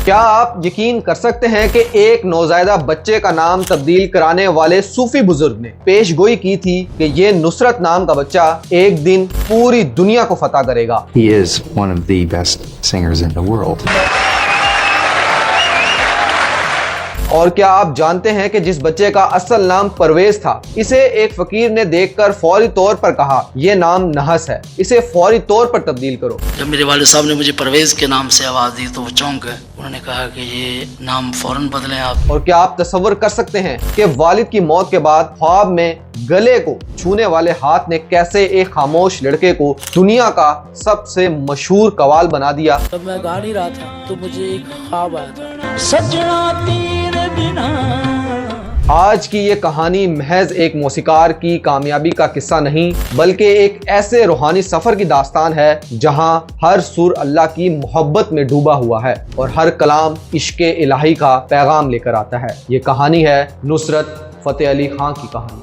کیا آپ یقین کر سکتے ہیں کہ ایک نوزائیدہ بچے کا نام تبدیل کرانے والے صوفی بزرگ نے پیش گوئی کی تھی کہ یہ نصرت نام کا بچہ ایک دن پوری دنیا کو فتح کرے گا. He is one of the best singers in the world. اور کیا آپ جانتے ہیں کہ جس بچے کا اصل نام پرویز تھا، اسے ایک فقیر نے دیکھ کر فوری طور پر کہا یہ نام نحس ہے، اسے فوری طور پر تبدیل کرو. جب میرے والد صاحب نے مجھے پرویز کے نام سے آواز دی تو وہ چونک گئے. انہوں نے کہا کہ یہ نام فوراً بدلیں آپ. اور کیا آپ تصور کر سکتے ہیں کہ والد کی موت کے بعد خواب میں گلے کو چھونے والے ہاتھ نے کیسے ایک خاموش لڑکے کو دنیا کا سب سے مشہور قوال بنا دیا. جب میں گا نہیں رہا تھا تو مجھے ایک خواب آیا تھا، سجنا تیرے بنا. آج کی یہ کہانی محض ایک موسیقار کی کامیابی کا قصہ نہیں بلکہ ایک ایسے روحانی سفر کی داستان ہے جہاں ہر سر اللہ کی محبت میں ڈوبا ہوا ہے اور ہر کلام عشق الہی کا پیغام لے کر آتا ہے. یہ کہانی ہے نصرت فتح علی خان کی کہانی.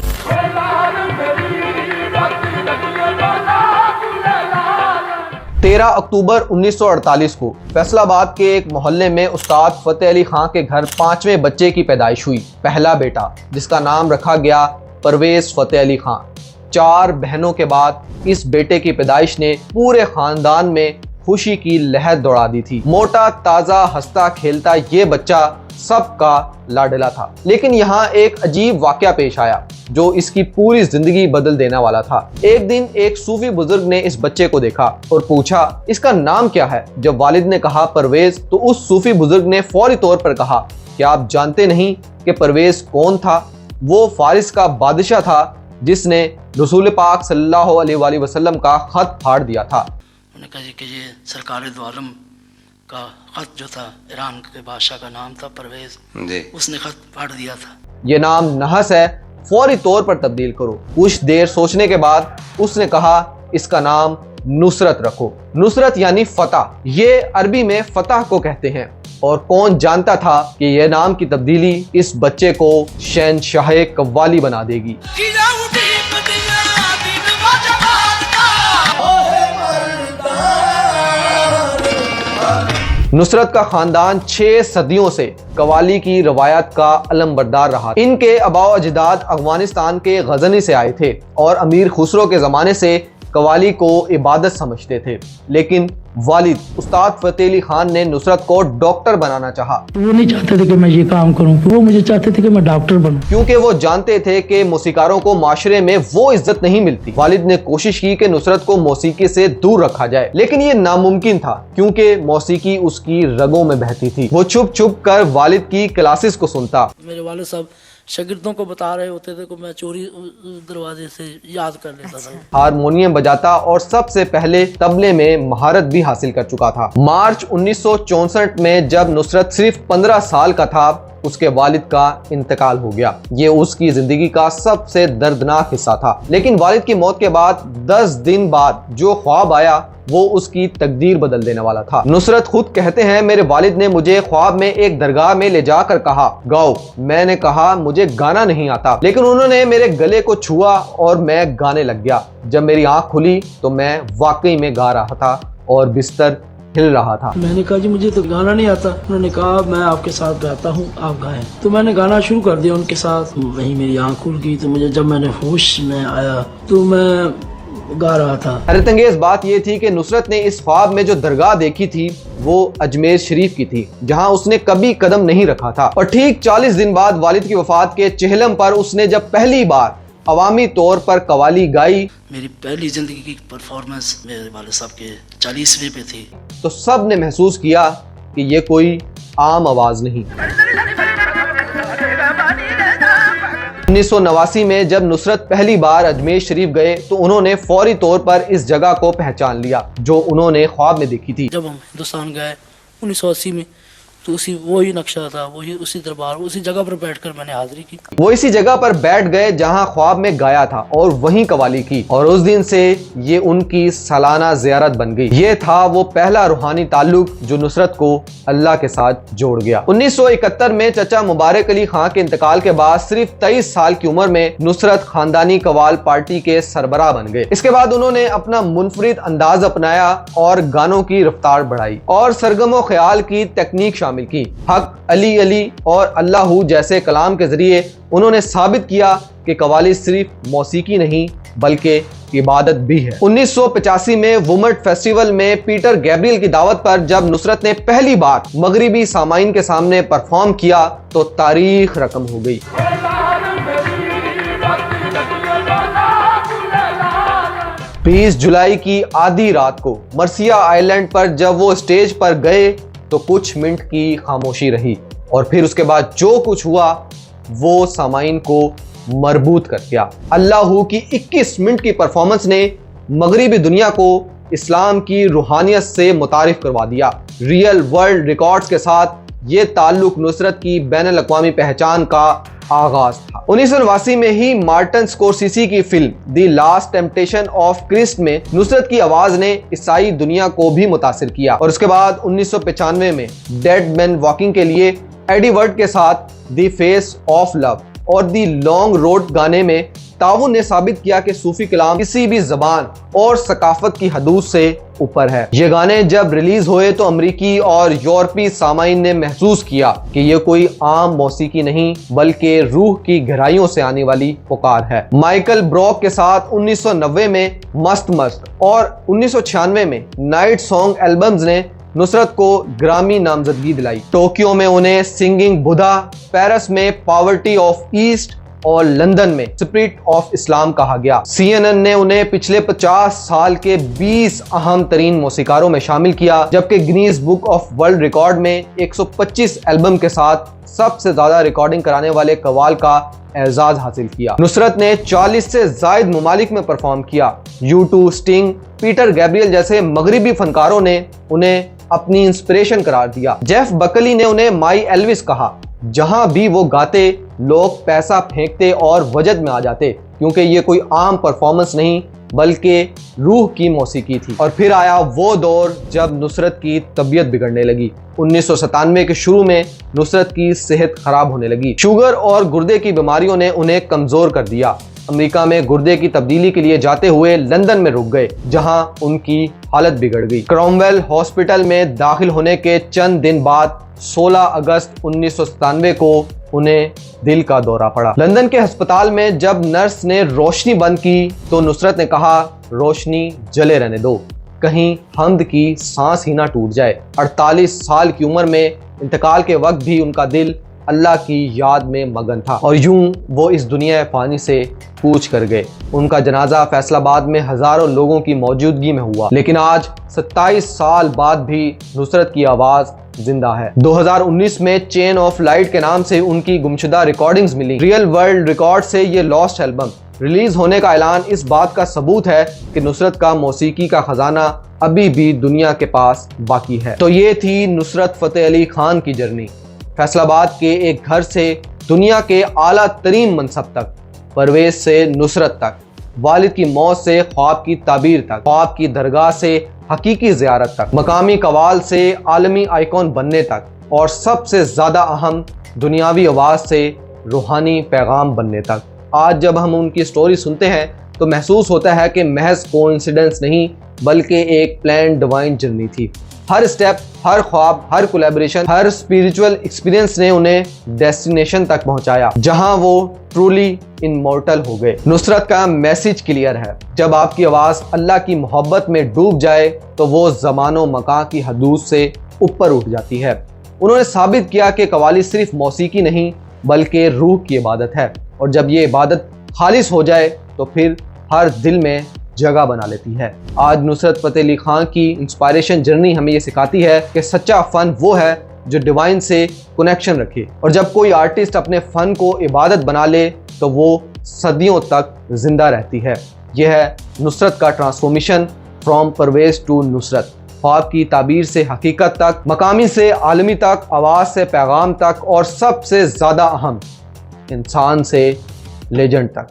13 اکتوبر 1948 کو فیصل آباد کے ایک محلے میں استاد فتح علی خان کے گھر 5ویں بچے کی پیدائش ہوئی. پہلا بیٹا جس کا نام رکھا گیا پرویز فتح علی خان. 4 بہنوں کے بعد اس بیٹے کی پیدائش نے پورے خاندان میں خوشی کی لہر دوڑا دی تھی. موٹا تازہ ہنستا کھیلتا یہ بچہ سب کا لاڈلا تھا. لیکن یہاں ایک عجیب واقعہ پیش آیا جو اس کی پوری زندگی بدل دینے والا تھا. ایک دن ایک صوفی بزرگ نے اس بچے کو دیکھا اور پوچھا اس کا نام کیا ہے. جب والد نے کہا پرویز تو اس صوفی بزرگ نے فوری طور پر کہا کیا آپ جانتے نہیں کہ پرویز کون تھا؟ وہ فارس کا بادشاہ تھا جس نے رسول پاک صلی اللہ علیہ وآلہ وسلم کا خط پھاڑ دیا تھا. انہوں نے کہا کہ یہ سرکار دو عالم کا خط جو تھا، ایران کے بادشاہ کا نام تھا پرویز، اس نے خط پھاڑ دیا تھا. یہ نام نحس ہے، فوری طور پر تبدیل کرو. کچھ دیر سوچنے کے بعد اس نے کہا اس کا نام نصرت رکھو. نصرت یعنی فتح، یہ عربی میں فتح کو کہتے ہیں. اور کون جانتا تھا کہ یہ نام کی تبدیلی اس بچے کو شہنشاہ قوالی بنا دے گی. نصرت کا خاندان 6 صدیوں سے قوالی کی روایت کا علم بردار رہا. ان کے آباء و اجداد افغانستان کے غزنی سے آئے تھے اور امیر خسرو کے زمانے سے قوالی کو عبادت سمجھتے تھے. لیکن والد استاد فتح علی خان نے نصرت کو ڈاکٹر بنانا چاہا. وہ نہیں چاہتے تھے کہ میں یہ کام کروں، وہ مجھے چاہتے تھے کہ میں ڈاکٹر بنوں، کیونکہ وہ جانتے تھے کہ موسیقاروں کو معاشرے میں وہ عزت نہیں ملتی. والد نے کوشش کی کہ نصرت کو موسیقی سے دور رکھا جائے لیکن یہ ناممکن تھا کیونکہ موسیقی اس کی رگوں میں بہتی تھی. وہ چھپ چھپ کر والد کی کلاسز کو سنتا. میرے والد صاحب شاگردوں کو بتا رہے ہوتے تھے کہ میں چوری دروازے سے یاد کر لیتا تھا. ہارمونیم بجاتا اور سب سے پہلے طبلے میں مہارت بھی حاصل کر چکا تھا. مارچ 1964 میں جب نصرت صرف 15 سال کا تھا اس کے والد کا انتقال ہو گیا. یہ اس کی زندگی کا سب سے دردناک حصہ تھا. لیکن والد کی موت کے بعد 10 دن بعد جو خواب آیا وہ اس کی تقدیر بدل دینے والا تھا. نصرت خود کہتے ہیں میرے والد نے مجھے خواب میں ایک درگاہ میں لے جا کر کہا گاؤ. میں نے کہا مجھے گانا نہیں آتا، لیکن انہوں نے میرے گلے کو چھوا اور میں گانے لگ گیا. جب میری آنکھ کھلی تو میں واقعی میں گا رہا تھا اور بستر ہل رہا تھا. میں نے کہا جی مجھے تو گانا نہیں آتا. انہوں نے کہا میں آپ کے ساتھ گاتا ہوں، آپ گائیں. تو میں نے گانا شروع کر دیا ان کے ساتھ. وہیں میری آنکھ کھل گئی تو مجھے جب میں نے ہوش میں آیا تو میں گا رہا تھا. حیرت انگیز بات یہ تھی کہ نصرت نے اس خواب میں جو درگاہ دیکھی تھی وہ اجمیر شریف کی تھی جہاں اس نے کبھی قدم نہیں رکھا تھا. اور ٹھیک 40 دن بعد والد کی وفات کے چہلم پر اس نے جب پہلی بار عوامی طور پر قوالی گائی، میری پہلی زندگی کی پرفارمنس میرے والد صاحب کے 40ویں پہ تھی، تو سب نے محسوس کیا کہ یہ کوئی عام آواز نہیں. 1989 میں جب نصرت پہلی بار اجمیر شریف گئے تو انہوں نے فوری طور پر اس جگہ کو پہچان لیا جو انہوں نے خواب میں دیکھی تھی. جب ہم ہندوستان گئے 1980 میں تو وہی نقشہ تھا، وہی اسی دربار، اسی جگہ پر بیٹھ کر میں نے حاضری کی. وہ اسی جگہ پر بیٹھ گئے جہاں خواب میں گایا تھا اور وہیں قوالی کی. اور اس دن سے یہ ان کی سالانہ زیارت بن گئی. یہ تھا وہ پہلا روحانی تعلق جو نصرت کو اللہ کے ساتھ جوڑ گیا. 1971 میں چچا مبارک علی خان کے انتقال کے بعد صرف 23 سال کی عمر میں نصرت خاندانی قوال پارٹی کے سربراہ بن گئے. اس کے بعد انہوں نے اپنا منفرد انداز اپنایا اور گانوں کی رفتار بڑھائی اور سرگم و خیال کی تکنیک شامل شامل کی۔ حق، علی علی اور اللہ جیسے کلام کے ذریعے انہوں نے ثابت کیا کہ قوالی صرف موسیقی نہیں بلکہ عبادت بھی ہے۔ 1985 میں وومٹ فیسٹیول میں پیٹر گیبریل کی دعوت پر جب نصرت نے پہلی بار مغربی سامعین کے سامنے پرفارم کیا تو تاریخ رقم ہو گئی۔ 20 جولائی کی آدھی رات کو مرسیا آئی لینڈ پر جب وہ اسٹیج پر گئے تو کچھ منٹ کی خاموشی رہی اور پھر اس کے بعد جو کچھ ہوا وہ سامعین کو مربوط کر دیا۔ اللہ کی 21 منٹ کی پرفارمنس نے مغربی دنیا کو اسلام کی روحانیت سے متعارف کروا دیا۔ ریئل ورلڈ ریکارڈز کے ساتھ یہ تعلق نصرت کی بین الاقوامی پہچان کا آغاز تھا۔ 1989 میں ہی مارٹن سکورسیسی کی film the last temptation of crust میں نصرت کی آواز نے عیسائی دنیا کو بھی متاثر کیا اور اس کے بعد 1995 میں ڈیڈ مین واکنگ کے لیے ایڈی ورڈ کے ساتھ دی فیس آف لو اور دی لانگ روڈ گانے میں تعاون نے ثابت کیا کہ صوفی کلام کسی بھی زبان اور ثقافت کی حدود سے اوپر ہے۔ یہ گانے جب ریلیز ہوئے تو امریکی اور یورپی سامعین نے محسوس کیا کہ یہ کوئی عام موسیقی نہیں بلکہ روح کی گہرائیوں سے آنے والی پکار ہے۔ مائیکل بروک کے ساتھ 1990 میں مست مست اور 1996 میں نائٹ سانگ البمز نے نصرت کو گرامی نامزدگی دلائی۔ ٹوکیو میں انہیں سنگنگ بدھا، پیرس میں پاورٹی آف ایسٹ اور لندن میں اسپرٹ آف اسلام کہا گیا۔ CNN نے انہیں پچھلے 50 سال کے 20 اہم ترین موسیقاروں میں شامل کیا، جبکہ Guinness book of world record میں 125 البم کے ساتھ سب سے زیادہ ریکارڈنگ کرانے والے قوال کا اعزاز حاصل کیا۔ نصرت نے 40 سے زائد ممالک میں پرفارم کیا۔ U2، اسٹنگ، پیٹر گیبریل جیسے مغربی فنکاروں نے انہیں اپنی انسپریشن قرار دیا۔ جیف بکلی نے انہیں مائی ایلوس کہا۔ جہاں بھی وہ گاتے لوگ پیسہ پھینکتے اور وجد میں آ جاتے کیونکہ یہ کوئی عام پرفارمنس نہیں بلکہ روح کی موسیقی تھی۔ اور پھر آیا وہ دور جب نصرت کی طبیعت بگڑنے لگی۔ 1997 کے شروع میں نصرت کی صحت خراب ہونے لگی۔ شوگر اور گردے کی بیماریوں نے انہیں کمزور کر دیا۔ امریکہ میں گردے کی تبدیلی کے لیے جاتے ہوئے لندن میں رک گئے جہاں ان کی حالت بگڑ گئی۔ کرامویل ہاسپٹل میں داخل ہونے کے چند دن بعد 16 اگست 1997 کو انہیں دل کا دورہ پڑا۔ لندن کے ہسپتال میں جب نرس نے روشنی بند کی تو نصرت نے کہا روشنی جلے رہنے دو، کہیں حمد کی سانس ہی نہ ٹوٹ جائے۔ 48 سال کی عمر میں انتقال کے وقت بھی ان کا دل اللہ کی یاد میں مگن تھا اور یوں وہ اس دنیا فانی سے کوچ کر گئے۔ ان کا جنازہ فیصل آباد میں ہزاروں لوگوں کی موجودگی میں ہوا، لیکن آج 27 سال بعد بھی نصرت کی آواز زندہ ہے۔ 2019 میں چین آف لائٹ کے نام سے ان کی گمشدہ ریکارڈنگز ملی۔ ریئل ورلڈ ریکارڈ سے یہ لاسٹ البم ریلیز ہونے کا اعلان اس بات کا ثبوت ہے کہ نصرت کا موسیقی کا خزانہ ابھی بھی دنیا کے پاس باقی ہے۔ تو یہ تھی نصرت فتح علی خان کی جرنی، فیصل آباد کے ایک گھر سے دنیا کے اعلیٰ ترین منصب تک، پرویز سے نصرت تک، والد کی موت سے خواب کی تعبیر تک، خواب کی درگاہ سے حقیقی زیارت تک، مقامی قوال سے عالمی آئیکن بننے تک، اور سب سے زیادہ اہم دنیاوی آواز سے روحانی پیغام بننے تک۔ آج جب ہم ان کی سٹوری سنتے ہیں تو محسوس ہوتا ہے کہ محض کوئنسیڈنس نہیں بلکہ ایک پلان ڈیوائن جرنی تھی۔ ہر سٹیپ، ہر خواب، ہر کولیبریشن، ہر اسپریچول ایکسپیرینس نے انہیں ڈیسٹینیشن تک پہنچایا جہاں وہ ٹرولی انمورٹل ہو گئے۔ نصرت کا میسج کلیئر ہے، جب آپ کی آواز اللہ کی محبت میں ڈوب جائے تو وہ زمان و مکان کی حدود سے اوپر اٹھ جاتی ہے۔ انہوں نے ثابت کیا کہ قوالی صرف موسیقی نہیں بلکہ روح کی عبادت ہے، اور جب یہ عبادت خالص ہو جائے تو پھر ہر دل میں جگہ بنا لیتی ہے۔ آج نصرت فتح علی خان کی انسپائریشن جرنی ہمیں یہ سکھاتی ہے کہ سچا فن وہ ہے جو ڈیوائن سے کنیکشن رکھے، اور جب کوئی آرٹسٹ اپنے فن کو عبادت بنا لے تو وہ صدیوں تک زندہ رہتی ہے۔ یہ ہے نصرت کا ٹرانسفارمیشن فرام پرویز ٹو نصرت، خواب کی تعبیر سے حقیقت تک، مقامی سے عالمی تک، آواز سے پیغام تک، اور سب سے زیادہ اہم انسان سے لیجنڈ تک۔